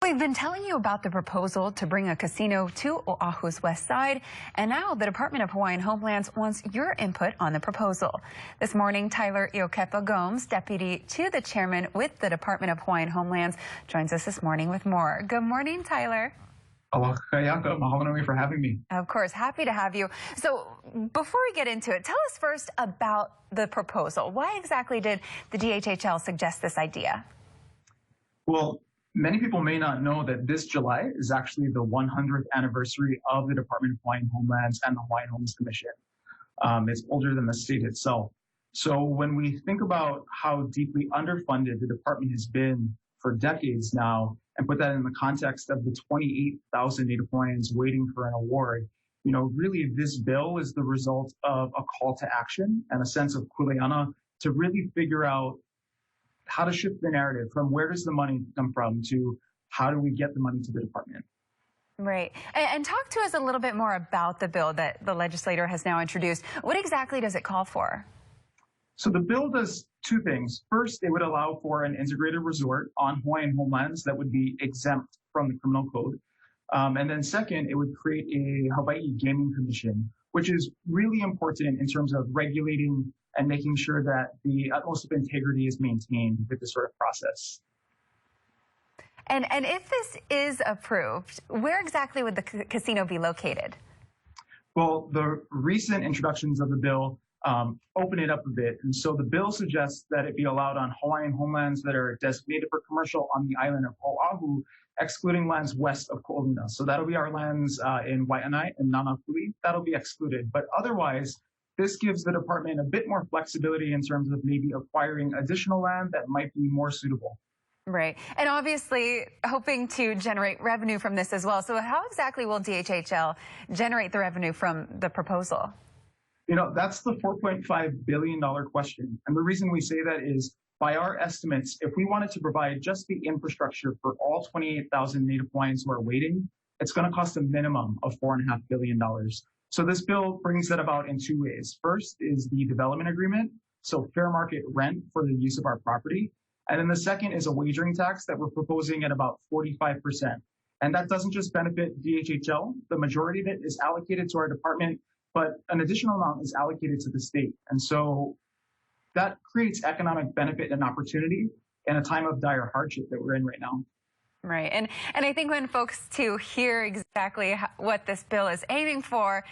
We've been telling you about the proposal to bring a casino to Oahu's west side, and now the Department of Hawaiian Homelands wants your input on the proposal. This morning, Tyler Iokepa Gomes, deputy to the chairman with the Department of Hawaiian Homelands, joins us this morning with more. Good morning, Tyler. Aloha kakayaka, mahalo nui for having me. Of course, happy to have you. So before we get into it, tell us first about the proposal. Why exactly did the DHHL suggest this idea? Well, many people may not know that this July is actually the 100th anniversary of the Department of Hawaiian Homelands and the Hawaiian Homes Commission. It's older than the state itself. So when we think about how deeply underfunded the department has been for decades now, and put that in the context of the 28,000 Native Hawaiians waiting for an award, really this bill is the result of a call to action and a sense of kuleana to really figure out how to shift the narrative from where does the money come from to how do we get the money to the department. Right. And talk to us a little bit more about the bill that the legislator has now introduced. What exactly does it call for? So the bill does two things. First, it would allow for an integrated resort on Hawaiian homelands that would be exempt from the criminal code. And then second, it would create a Hawaii Gaming Commission, which is really important in terms of regulating and making sure that the utmost of integrity is maintained with this sort of process. And if this is approved, where exactly would the casino be located? Well, the recent introductions of the bill open it up a bit. And so the bill suggests that it be allowed on Hawaiian homelands that are designated for commercial on the island of Oahu, excluding lands west of Ko'olina. So that'll be our lands in Waianae and Nanakuli. That'll be excluded. But otherwise, this gives the department a bit more flexibility in terms of maybe acquiring additional land that might be more suitable. Right. And obviously hoping to generate revenue from this as well. So how exactly will DHHL generate the revenue from the proposal? That's the $4.5 billion question. And the reason we say that is, by our estimates, if we wanted to provide just the infrastructure for all 28,000 Native Hawaiians who are waiting, it's going to cost a minimum of $4.5 billion. So this bill brings that about in two ways. First is the development agreement, so fair market rent for the use of our property. And then the second is a wagering tax that we're proposing at about 45%. And that doesn't just benefit DHHL. The majority of it is allocated to our department, but an additional amount is allocated to the state. And so that creates economic benefit and opportunity in a time of dire hardship that we're in right now. Right. And I think when folks to hear exactly what this bill is aiming for,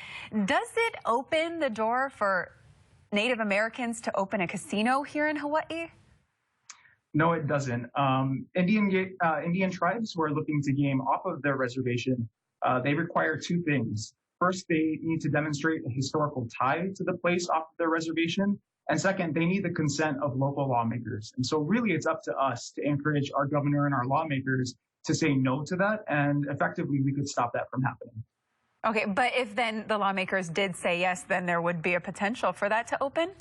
does it open the door for Native Americans to open a casino here in Hawaii? No, it doesn't. Indian tribes who are looking to game off of their reservation, they require two things. First, they need to demonstrate a historical tie to the place off of their reservation. And second, they need the consent of local lawmakers. And so really it's up to us to encourage our governor and our lawmakers to say no to that. And effectively, we could stop that from happening. Okay, but if then the lawmakers did say yes, then there would be a potential for that to open?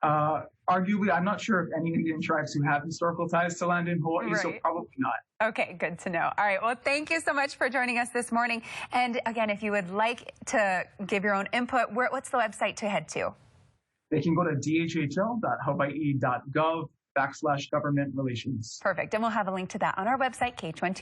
Arguably, I'm not sure of any Indian tribes who have historical ties to land in Hawaii, right. So probably not. Okay, good to know. All right, well, thank you so much for joining us this morning. And again, if you would like to give your own input, what's the website to head to? They can go to dhhl.hawaii.gov/government relations. Perfect, and we'll have a link to that on our website, KHON.